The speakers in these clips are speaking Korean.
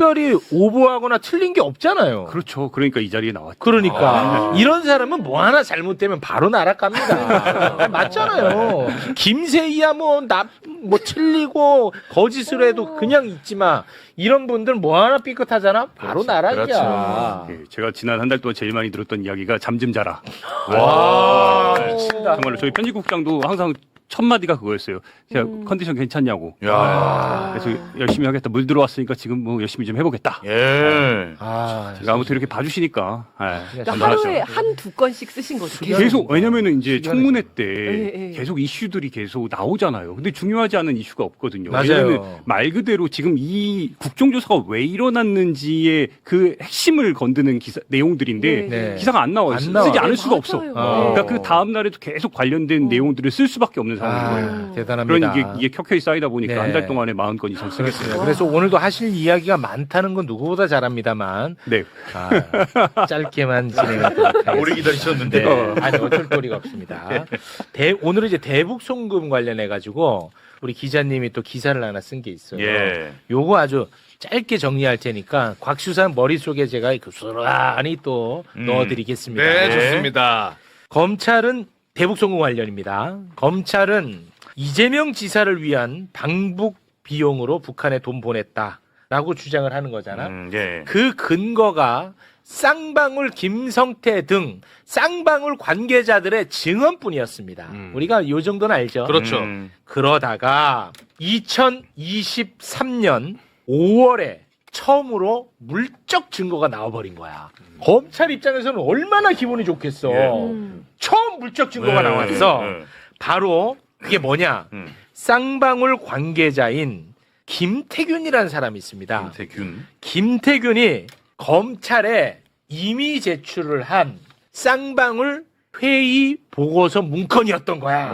특별히 오보하거나 틀린 게 없잖아요. 그렇죠. 그러니까 이 자리에 나왔죠. 그러니까 이런 사람은 뭐 하나 잘못되면 바로 날아갑니다. 맞잖아요. 김세희야 뭐 틀리고 거짓을 해도 그냥 있지만 이런 분들 뭐 하나 삐끗하잖아. 바로 날아가. 그렇죠. 예, 제가 지난 한 달 동안 제일 많이 들었던 이야기가 잠 좀 자라. 와, 정말로 저희 편집국장도 항상 첫 마디가 그거였어요. 제가 컨디션 괜찮냐고. 야. 그래서 열심히 하겠다. 물 들어왔으니까 지금 뭐 열심히 좀 해보겠다. 예. 제가 아무튼 이렇게 봐주시니까. 그러니까 하루에 한 두 건씩 쓰신 거죠. 계속 왜냐면은 이제 청문회 때 예. 계속 이슈들이 계속 나오잖아요. 근데 중요하지 않은 이슈가 없거든요. 맞아요. 왜냐면 말 그대로 지금 이 국정조사가 왜 일어났는지의 그 핵심을 건드는 기사 내용들인데 네. 기사가 안 나와요. 안 나와. 쓰지 않을 네, 수가 없어. 맞아요. 그러니까 그 다음 날에도 계속 관련된 내용들을 쓸 수밖에 없는 상황인 거예요. 대단합니다. 그러니 이게 켜켜이 쌓이다 보니까 네. 한 달 동안에 40건 이상 쓰겠어요. 그렇습니다. 그래서 오늘도 하실 이야기가 많다는 건 누구보다 잘합니다만 네. 짧게만 진행하도록 하겠습니다. 오래 기다리셨는데. 네. 아니 어쩔 도리가 없습니다. 오늘은 이제 대북 송금 관련해 가지고 우리 기자님이 또 기사를 하나 쓴 게 있어요. 예. 요거 아주 짧게 정리할 테니까 곽수산 머릿속에 제가 고스란히 또 넣어드리겠습니다. 네, 좋습니다. 검찰은 대북 송금 관련입니다. 검찰은 이재명 지사를 위한 방북 비용으로 북한에 돈 보냈다라고 주장을 하는 거잖아. 예. 그 근거가 쌍방울 김성태 등 쌍방울 관계자들의 증언뿐이었습니다. 우리가 요 정도는 알죠. 그렇죠. 그러다가 2023년 5월에 처음으로 물적 증거가 나와버린 거야. 검찰 입장에서는 얼마나 기분이 좋겠어. 처음 물적 증거가 나왔어. 바로 그게 뭐냐. 쌍방울 관계자인 김태균이라는 사람이 있습니다. 김태균이 검찰에 이미 제출을 한 쌍방울 회의 보고서 문건이었던 거야.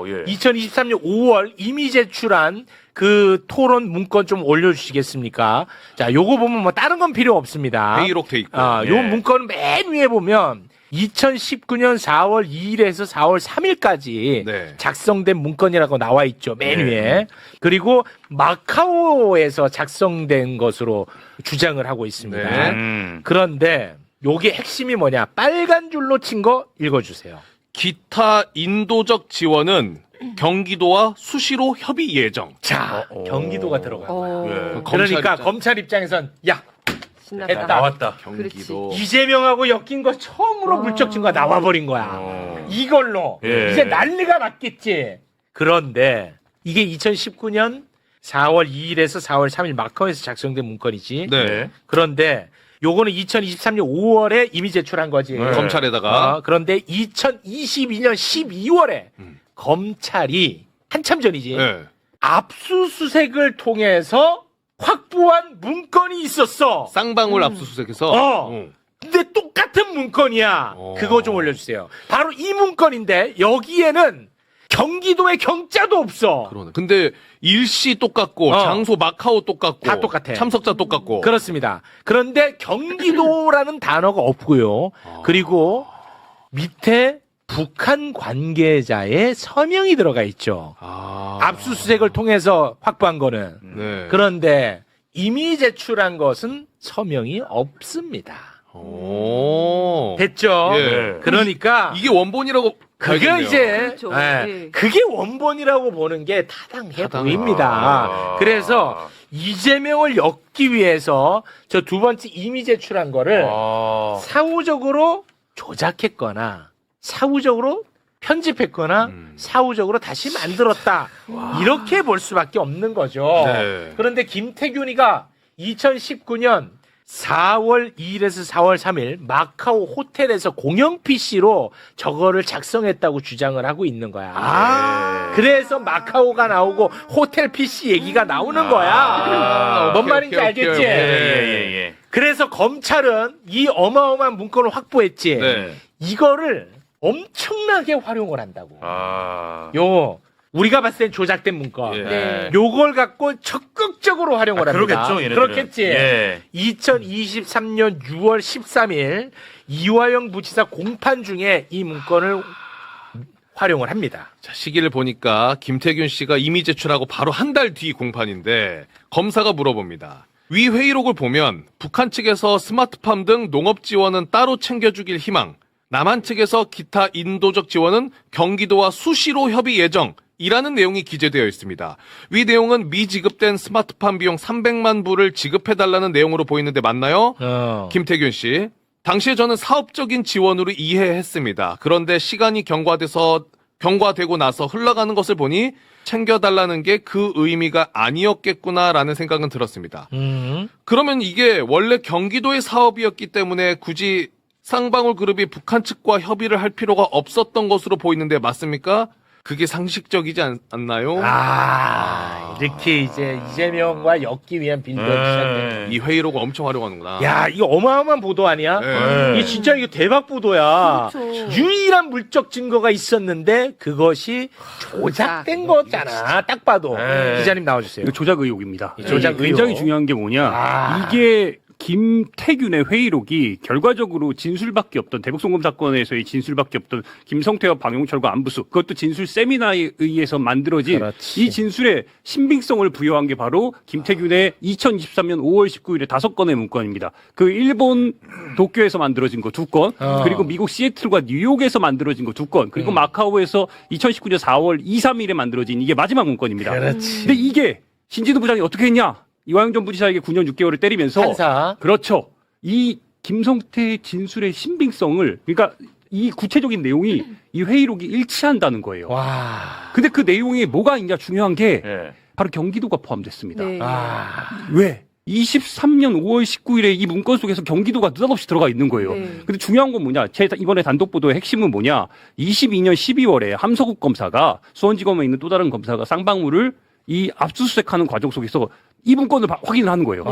예. 2023년 5월 이미 제출한 그 토론 문건 좀 올려주시겠습니까? 자, 요거 보면 뭐 다른 건 필요 없습니다. 회의록 돼 있고. 요 문건은 맨 위에 보면 2019년 4월 2일에서 4월 3일까지 네. 작성된 문건이라고 나와 있죠. 맨 위에. 그리고 마카오에서 작성된 것으로 주장을 하고 있습니다. 네. 그런데 요게 핵심이 뭐냐? 빨간 줄로 친 거 읽어주세요. 기타 인도적 지원은 경기도와 수시로 협의 예정. 자, 경기도가 들어간 거야. 예. 그러니까 검찰 입장에선 야, 신났다. 했다. 나왔다. 경기도. 이재명하고 엮인 거 처음으로 물적 증거가 나와버린 거야. 이걸로 예. 이제 난리가 났겠지. 그런데 이게 2019년 4월 2일에서 4월 3일 마카오에서 작성된 문건이지. 네. 그런데 요거는 2023년 5월에 이미 제출한 거지. 검찰에다가 그런데 2022년 12월에 검찰이 한참 전이지. 네. 압수수색을 통해서 확보한 문건이 있었어. 쌍방울 압수수색에서 근데 똑같은 문건이야. 그거 좀 올려주세요. 바로 이 문건인데 여기에는 경기도의 경자도 없어. 그러네. 근데 일시 똑같고 장소 마카오 똑같고 다 똑같아. 참석자 똑같고. 그렇습니다. 그런데 경기도라는 단어가 없고요. 그리고 밑에 북한 관계자의 서명이 들어가 있죠. 압수수색을 통해서 확보한 거는. 네. 그런데 이미 제출한 것은 서명이 없습니다. 오. 됐죠? 예. 그러니까 이게 원본이라고 그게 봐야겠네요. 이제 그렇죠. 예, 예. 그게 원본이라고 보는 게 타당해 보입니다. 그래서 이재명을 엮기 위해서 저 두 번째 이미 제출한 거를 사후적으로 조작했거나 사후적으로 편집했거나 사후적으로 다시 만들었다. 이렇게 볼 수밖에 없는 거죠. 네. 그런데 김태균이가 2019년 4월 2일에서 4월 3일 마카오 호텔에서 공영 PC로 저거를 작성했다고 주장을 하고 있는 거야. 그래서 마카오가 나오고 호텔 PC 얘기가 나오는 거야. 뭔 말인지 알겠지? 예. 그래서 검찰은 이 어마어마한 문건을 확보했지. 네. 이거를 엄청나게 활용을 한다고. 요 우리가 봤을 땐 조작된 문건. 네. 요걸 갖고 적극적으로 활용을 합니다. 그러겠죠, 얘네들은. 그렇겠지. 예. 2023년 6월 13일 이화영 부지사 공판 중에 이 문건을 활용을 합니다. 자, 시기를 보니까 김태균 씨가 이미 제출하고 바로 한 달 뒤 공판인데 검사가 물어봅니다. 위 회의록을 보면 북한 측에서 스마트팜 등 농업 지원은 따로 챙겨주길 희망, 남한 측에서 기타 인도적 지원은 경기도와 수시로 협의 예정이라는 내용이 기재되어 있습니다. 위 내용은 미지급된 스마트팜 비용 300만 불을 지급해달라는 내용으로 보이는데 맞나요? 김태균 씨. 당시에 저는 사업적인 지원으로 이해했습니다. 그런데 시간이 경과되고 나서 흘러가는 것을 보니 챙겨달라는 게 그 의미가 아니었겠구나라는 생각은 들었습니다. 그러면 이게 원래 경기도의 사업이었기 때문에 굳이 쌍방울 그룹이 북한 측과 협의를 할 필요가 없었던 것으로 보이는데 맞습니까? 그게 상식적이지 않나요? 이렇게 이제 이재명과 엮기 위한 빌드업이 시작된. 이 회의록을 엄청 활용하는구나. 야, 이거 어마어마한 보도 아니야? 네. 이게 진짜 이거 대박 보도야. 그렇죠. 유일한 물적 증거가 있었는데 그것이 조작된 거잖아. 딱 봐도. 기자님 나와주세요. 이거 조작 의혹입니다. 조작 의혹. 굉장히 중요한 게 뭐냐? 이게 김태균의 회의록이 결과적으로 진술밖에 없던 대북송금 사건에서의 진술밖에 없던 김성태와 방용철과 안부수 그것도 진술 세미나에 의해서 만들어진 그렇지. 이 진술에 신빙성을 부여한 게 바로 김태균의 2023년 5월 19일에 5건의 문건입니다. 그 일본 도쿄에서 만들어진 거 2건, 그리고 미국 시애틀과 뉴욕에서 만들어진 거 2건, 그리고 마카오에서 2019년 4월 2, 3일에 만들어진 이게 마지막 문건입니다. 그렇지. 근데 이게 신진우 부장이 어떻게 했냐? 이화영 전 부지사에게 9년 6개월을 때리면서 판사. 그렇죠. 이 김성태의 진술의 신빙성을 그러니까 이 구체적인 내용이 이 회의록이 일치한다는 거예요. 와. 근데 그 내용에 뭐가 있냐 중요한 게 예. 바로 경기도가 포함됐습니다. 네. 왜? 23년 5월 19일에 이 문건 속에서 경기도가 느닷없이 들어가 있는 거예요. 네. 근데 중요한 건 뭐냐? 제 이번에 단독 보도의 핵심은 뭐냐? 22년 12월에 함서국 검사가 수원지검에 있는 또 다른 검사가 쌍방울을 이 압수수색하는 과정 속에서 이 문건을 확인을 하는 거예요.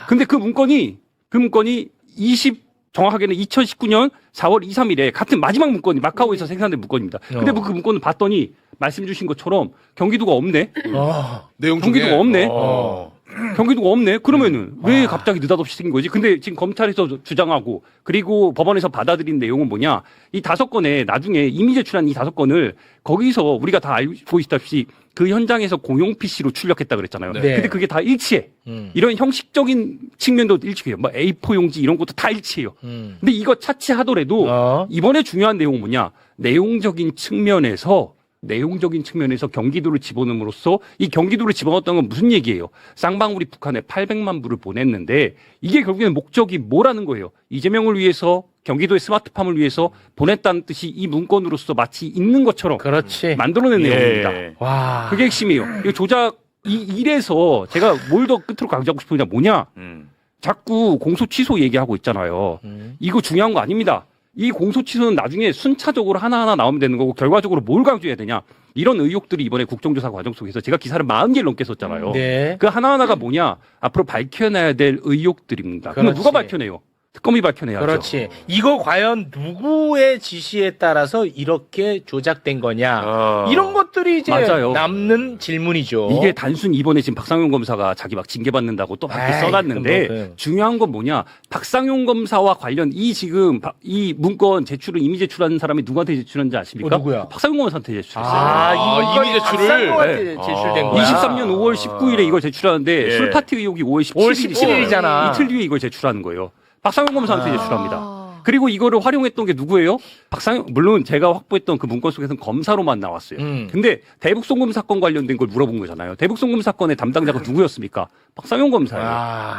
근데 그 문건이 정확하게는 2019년 4월 2, 3일에 같은 마지막 문건이 마카오에서 생산된 문건입니다. 근데 그 문건을 봤더니 말씀 주신 것처럼 경기도가 없네. 내용 중에 경기도가 없네. 경기도가 없네. 그러면은 왜 갑자기 느닷없이 생긴 거지? 근데 지금 검찰에서 주장하고 그리고 법원에서 받아들인 내용은 뭐냐? 이 5건에 나중에 이미 제출한 이 5건을 거기서 우리가 다 알고 있다시피 그 현장에서 공용 PC로 출력했다 그랬잖아요. 네. 근데 그게 다 일치해. 이런 형식적인 측면도 일치해요. 뭐 A4 용지 이런 것도 다 일치해요. 근데 이거 차치하더라도 이번에 중요한 내용은 뭐냐? 내용적인 측면에서 경기도를 집어넣음으로써 이 경기도를 집어넣었던 건 무슨 얘기예요? 쌍방울이 북한에 800만 불을 보냈는데 이게 결국에는 목적이 뭐라는 거예요? 이재명을 위해서 경기도의 스마트팜을 위해서 보냈다는 뜻이 이 문건으로서 마치 있는 것처럼 그렇지. 만들어낸 내용입니다. 와. 그게 핵심이에요. 이 조작 이래서 제가 뭘 더 끝으로 강조하고 싶으냐 뭐냐? 자꾸 공소 취소 얘기하고 있잖아요. 이거 중요한 거 아닙니다. 이 공소 취소는 나중에 순차적으로 하나하나 나오면 되는 거고 결과적으로 뭘 강조해야 되냐. 이런 의혹들이 이번에 국정조사 과정 속에서 제가 기사를 40개를 넘게 썼잖아요. 네. 그 하나하나가 뭐냐. 앞으로 밝혀내야 될 의혹들입니다. 그럼 그렇지. 누가 밝혀내요? 특검이 밝혀내야죠. 그렇지. 이거 과연 누구의 지시에 따라서 이렇게 조작된 거냐. 이런 것들이 이제 맞아요. 남는 질문이죠. 이게 단순 이번에 지금 박상용 검사가 자기 막 징계받는다고 또 밖에 에이, 써놨는데 그건 뭐, 중요한 건 뭐냐. 박상용 검사와 관련 이 문건 제출을 이미 제출한 사람이 누구한테 제출한지 아십니까? 누구야? 박상용 검사한테 제출했어요. 이미 이미 제출을? 제출을 제출된 거야. 23년 5월 19일에 이걸 제출하는데 예. 술파티 의혹이 5월 5월 17일이잖아요. 17일이잖아. 이틀 뒤에 이걸 제출하는 거예요. 박상용 검사한테 제출합니다. 그리고 이거를 활용했던 게 누구예요? 물론 제가 확보했던 그 문건 속에서는 검사로만 나왔어요. 근데 대북송금 사건 관련된 걸 물어본 거잖아요. 대북송금 사건의 담당자가 누구였습니까? 박상용 검사예요.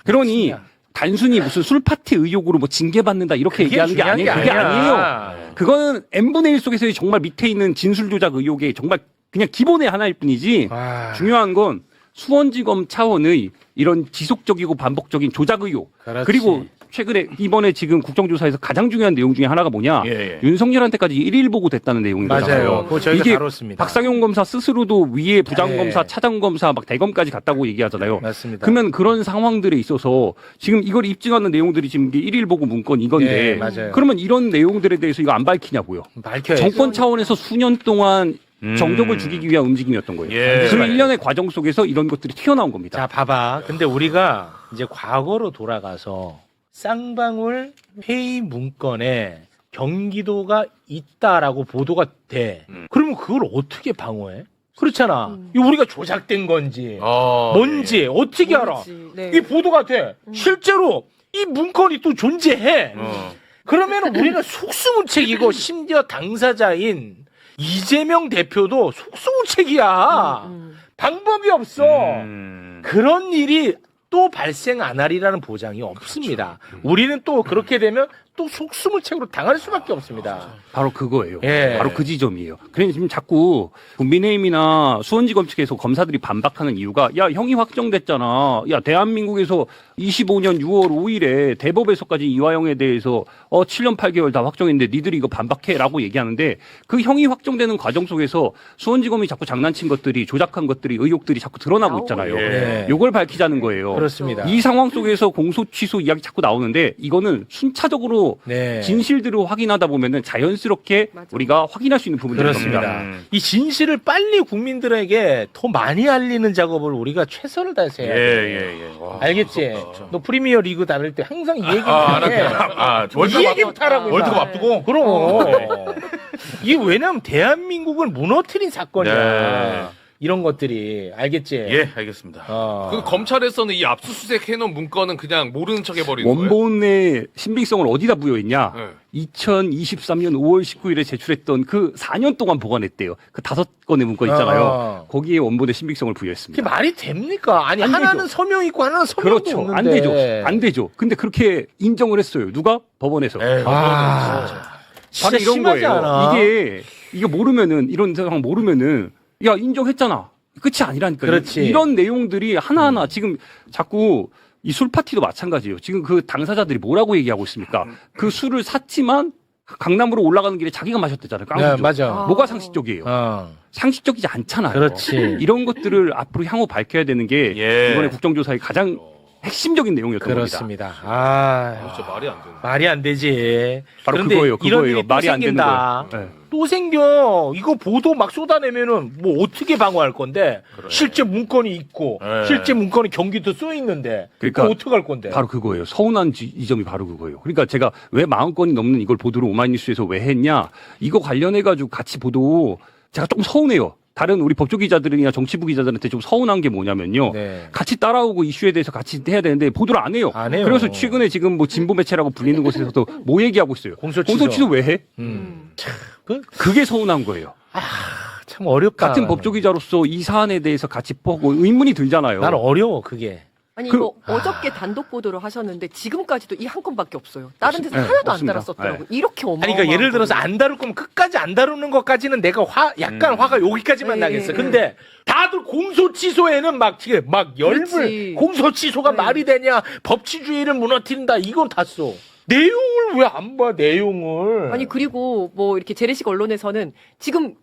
그러니 단순히 무슨 술파티 의혹으로 뭐 징계받는다 이렇게 얘기하는 게 아니에요. 그게 아니에요. 그거는 n분의 1 속에서의 정말 밑에 있는 진술 조작 의혹의 정말 그냥 기본의 하나일 뿐이지 중요한 건 수원지검 차원의 이런 지속적이고 반복적인 조작 의혹 그렇지. 그리고 최근에 이번에 지금 국정조사에서 가장 중요한 내용 중에 하나가 뭐냐 윤석열한테까지 1일 보고 됐다는 내용인 맞아요. 거잖아요. 그거 저희가 이게 다뤘습니다. 박상용 검사 스스로도 위에 부장검사, 네. 차장검사, 막 대검까지 갔다고 얘기하잖아요. 맞습니다. 그러면 그런 상황들에 있어서 지금 이걸 입증하는 내용들이 지금 이게 1일 보고 문건 이건데 예, 맞아요. 그러면 이런 내용들에 대해서 이거 안 밝히냐고요. 밝혀야죠. 정권 차원에서 수년 동안 정적을 죽이기 위한 움직임이었던 거예요. 예. 그 일련의 과정 속에서 이런 것들이 튀어나온 겁니다. 자, 봐봐. 근데 우리가 이제 과거로 돌아가서 쌍방울 회의 문건에 경기도가 있다라고 보도가 돼. 그러면 그걸 어떻게 방어해? 그렇잖아. 이거 우리가 조작된 건지 뭔지 어떻게 알아? 모르지. 네. 이 보도가 돼. 실제로 이 문건이 또 존재해. 그러면 우리는 속수무책이고 심지어 당사자인 이재명 대표도 속수무책이야. 방법이 없어. 그런 일이 또 발생 안 하리라는 보장이 없습니다. 우리는 또 그렇게 되면 또 속수무책으로 당할 수밖에 없습니다. 바로 그거예요. 예. 바로 그 지점이에요. 그래서 지금 자꾸 국민의힘이나 수원지검 측에서 검사들이 반박하는 이유가 야 형이 확정됐잖아. 야 대한민국에서 25년 6월 5일에 대법에서까지 이화영에 대해서 7년 8개월 다 확정했는데 니들이 이거 반박해라고 얘기하는데 그 형이 확정되는 과정 속에서 수원지검이 자꾸 장난친 것들이 조작한 것들이 의혹들이 자꾸 드러나고 있잖아요. 예. 요걸 밝히자는 거예요. 그렇습니다. 이 상황 속에서 공소 취소 이야기 자꾸 나오는데 이거는 순차적으로 네. 진실들을 확인하다 보면은 자연스럽게 맞아. 우리가 확인할 수 있는 부분들이 그렇습니다. 있습니다. 이 진실을 빨리 국민들에게 더 많이 알리는 작업을 우리가 최선을 다해서 해야 돼. 알겠지? 너 프리미어 리그 다닐 때 항상 이 얘기를 해. 이 얘기부터 하라고. 월드컵 임마. 앞두고? 그럼. 이게 왜냐면 대한민국을 무너뜨린 사건이야. 네. 이런 것들이. 알겠지? 예, 알겠습니다. 그 검찰에서는 이 압수수색 해놓은 문건은 그냥 모르는 척 해버리는 거예요. 원본의 신빙성을 어디다 부여했냐? 네. 2023년 5월 19일에 제출했던 그 4년 동안 보관했대요. 그 5건의 문건 있잖아요. 거기에 원본의 신빙성을 그게 부여했습니다. 말이 됩니까? 아니, 안 하나는 되죠. 서명 있고 하나는 서명도 그렇죠. 없는데. 안 되죠. 안 되죠. 근데 그렇게 인정을 했어요. 누가? 법원에서. 아, 바로 진짜 이런 심하지 거예요. 않아? 이게 모르면은 이런 상황 모르면은 야 인정했잖아. 끝이 아니라니까요. 그렇지. 이런 내용들이 하나하나 지금 자꾸 이 술 파티도 마찬가지예요. 지금 그 당사자들이 뭐라고 얘기하고 있습니까? 그 술을 샀지만 강남으로 올라가는 길에 자기가 마셨대잖아요. 깡소주. 네, 맞아. 뭐가 상식적이에요? 어. 상식적이지 않잖아요. 그렇지. 이런 것들을 앞으로 향후 밝혀야 되는 게 예. 이번에 국정조사의 가장 핵심적인 내용이었던 겁니다. 그렇습니다. 아, 진짜 말이 안 되네. 말이 안 되지. 바로 그런데 그거예요. 이런 그거예요. 일이 또 말이 안 되는 생긴다. 거예요. 네. 또 생겨. 이거 보도 막 쏟아내면은 뭐 어떻게 방어할 건데? 실제 문건이 있고, 네. 실제 문건이 경기도 써 있는데, 그러니까 그거 어떻게 할 건데? 바로 그거예요. 서운한 지점이 바로 그거예요. 그러니까 제가 왜 40건이 넘는 이걸 보도를 오마이뉴스에서 왜 했냐. 이거 관련해가지고 같이 보도 제가 조금 서운해요. 다른 우리 법조 기자들이나 정치부 기자들한테 좀 서운한 게 뭐냐면요. 네. 같이 따라오고 이슈에 대해서 같이 해야 되는데 보도를 안 해요. 안 해요. 그래서 최근에 지금 뭐 진보 매체라고 불리는 곳에서도 뭐 얘기하고 있어요. 공소 취소. 왜 해? 그게 서운한 거예요. 참 어렵다. 같은 법조 기자로서 이 사안에 대해서 같이 보고 의문이 들잖아요. 난 어려워, 그게. 아니 그- 이거 어저께 단독 보도를 하셨는데 지금까지도 이 한 건밖에 없어요. 다른 데서 네, 하나도 안 없습니다. 달았었더라고요. 이렇게 아니, 어마어마한 그러니까 예를 들어서 거를. 안 다룰 거면 끝까지 안 다루는 것까지는 내가 약간 화가 여기까지만 네, 나겠어. 네, 근데 다들 공소 취소에는 막 지금 막 열불. 그렇지. 공소 취소가 네. 말이 되냐? 법치주의를 무너뜨린다. 이건 다 써. 내용을 왜 안 봐? 내용을. 아니 그리고 뭐 이렇게 재래식 언론에서는 지금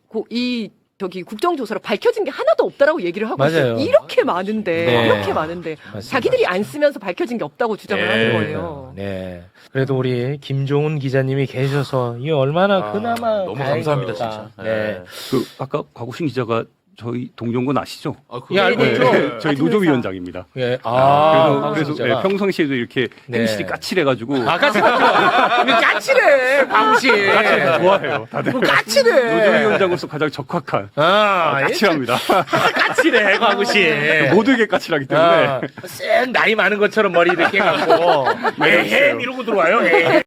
저기 국정조사로 밝혀진 게 하나도 없다라고 얘기를 하고 맞아요. 있어요. 이렇게 많은데 네. 이렇게 많은데 맞습니다. 자기들이 안 쓰면서 밝혀진 게 없다고 주장을 네. 하는 거예요. 네. 그래도 우리 김종훈 기자님이 계셔서 이게 얼마나 그나마 너무 다행이었다. 감사합니다, 진짜. 네. 그 아까 곽우신 기자가 저희 동정군 아시죠? 아, 예, 알고 네, 있죠? 네. 저희 같은 노조위원장입니다. 예. 그래서 진짜가. 평상시에도 이렇게 네. MC들이 까칠해가지고 아, 까칠해, 광우씨. 좋아해요. 다들 까칠해. 노조위원장으로서 가장 적합한 아, 까칠합니다. 까칠해, 광우씨. 모두에게 까칠하기 때문에 아, 쌩 나이 많은 것처럼 머리 이렇게 해갖고, 에헴 이러고 들어와요. 에헴.